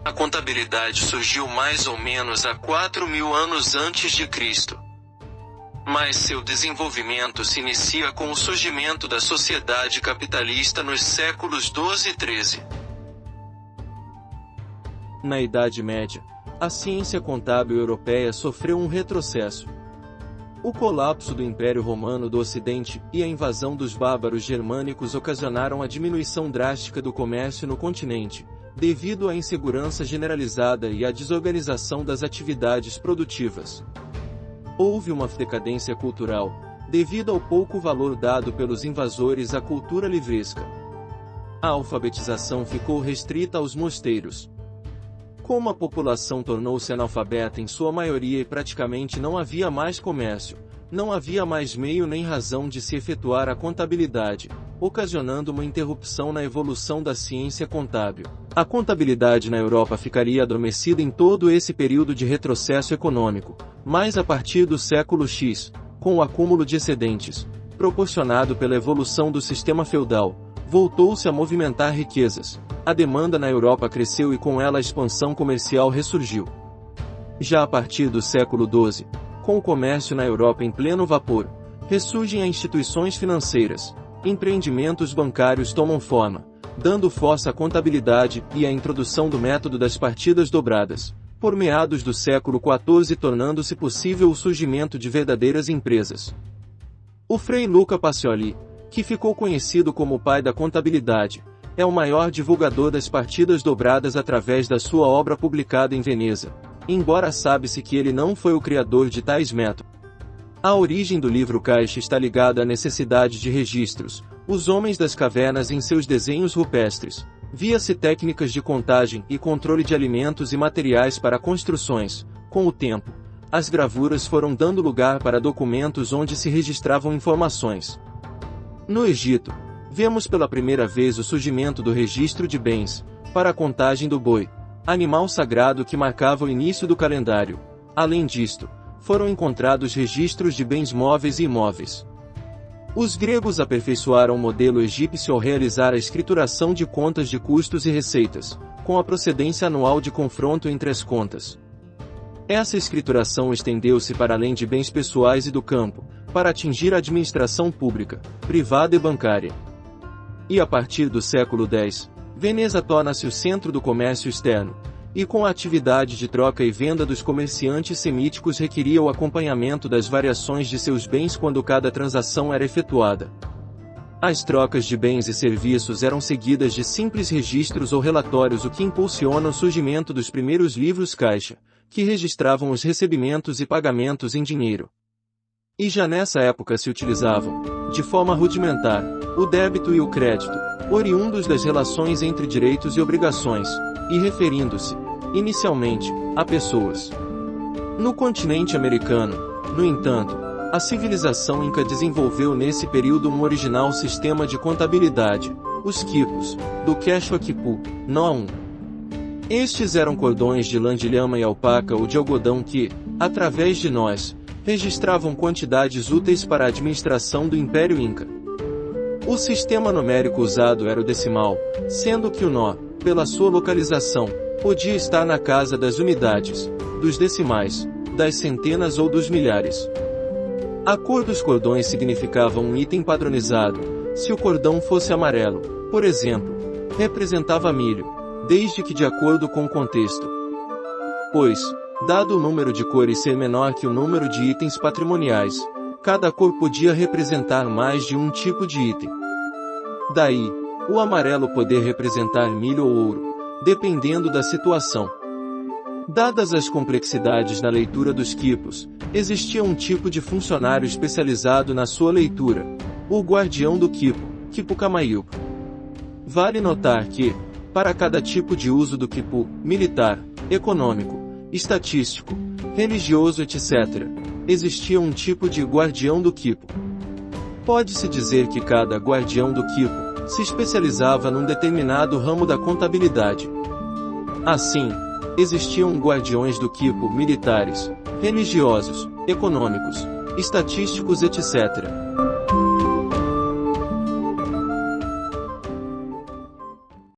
A contabilidade surgiu mais ou menos há 4.000 anos antes de Cristo. Mas seu desenvolvimento se inicia com o surgimento da sociedade capitalista nos séculos 12 e 13. Na Idade Média, a ciência contábil europeia sofreu um retrocesso. O colapso do Império Romano do Ocidente e a invasão dos bárbaros germânicos ocasionaram a diminuição drástica do comércio no continente, devido à insegurança generalizada e à desorganização das atividades produtivas. Houve uma decadência cultural, devido ao pouco valor dado pelos invasores à cultura livresca. A alfabetização ficou restrita aos mosteiros. Como a população tornou-se analfabeta em sua maioria e praticamente não havia mais comércio, não havia mais meio nem razão de se efetuar a contabilidade, ocasionando uma interrupção na evolução da ciência contábil. A contabilidade na Europa ficaria adormecida em todo esse período de retrocesso econômico, mas a partir do século X, com o acúmulo de excedentes, proporcionado pela evolução do sistema feudal, voltou-se a movimentar riquezas. A demanda na Europa cresceu e com ela a expansão comercial ressurgiu. Já a partir do século XII, com o comércio na Europa em pleno vapor, ressurgem as instituições financeiras, empreendimentos bancários tomam forma, dando força à contabilidade e à introdução do método das partidas dobradas, por meados do século XIV tornando-se possível o surgimento de verdadeiras empresas. O Frei Luca Pacioli, que ficou conhecido como o pai da contabilidade, é o maior divulgador das partidas dobradas através da sua obra publicada em Veneza, embora sabe-se que ele não foi o criador de tais métodos. A origem do livro caixa está ligada à necessidade de registros. Os homens das cavernas em seus desenhos rupestres, via-se técnicas de contagem e controle de alimentos e materiais para construções. Com o tempo, as gravuras foram dando lugar para documentos onde se registravam informações. No Egito, vemos pela primeira vez o surgimento do registro de bens, para a contagem do boi, animal sagrado que marcava o início do calendário. Além disto, foram encontrados registros de bens móveis e imóveis. Os gregos aperfeiçoaram o modelo egípcio ao realizar a escrituração de contas de custos e receitas, com a procedência anual de confronto entre as contas. Essa escrituração estendeu-se para além de bens pessoais e do campo, para atingir a administração pública, privada e bancária. E a partir do século X, Veneza torna-se o centro do comércio externo, e com a atividade de troca e venda dos comerciantes semíticos requeria o acompanhamento das variações de seus bens quando cada transação era efetuada. As trocas de bens e serviços eram seguidas de simples registros ou relatórios, o que impulsiona o surgimento dos primeiros livros caixa, que registravam os recebimentos e pagamentos em dinheiro. E já nessa época se utilizavam, de forma rudimentar, o débito e o crédito, oriundos das relações entre direitos e obrigações, e referindo-se, inicialmente, a pessoas. No continente americano, no entanto, a civilização inca desenvolveu nesse período um original sistema de contabilidade, os quipos, do Quechua Quipu, nó 1. Estes eram cordões de lã de lhama e alpaca ou de algodão que, através de nós, registravam quantidades úteis para a administração do Império Inca. O sistema numérico usado era o decimal, sendo que o nó, pela sua localização, podia estar na casa das unidades, dos decimais, das centenas ou dos milhares. A cor dos cordões significava um item padronizado. Se o cordão fosse amarelo, por exemplo, representava milho, desde que de acordo com o contexto. Pois, dado o número de cores ser menor que o número de itens patrimoniais, cada cor podia representar mais de um tipo de item. Daí, o amarelo poder representar milho ou ouro, dependendo da situação. Dadas as complexidades na leitura dos quipos, existia um tipo de funcionário especializado na sua leitura, o guardião do quipo, quipu camaíuco. Vale notar que, para cada tipo de uso do quipu, militar, econômico, estatístico, religioso etc., existia um tipo de guardião do quipo. Pode-se dizer que cada guardião do quipo se especializava num determinado ramo da contabilidade. Assim, existiam guardiões do quipo militares, religiosos, econômicos, estatísticos etc.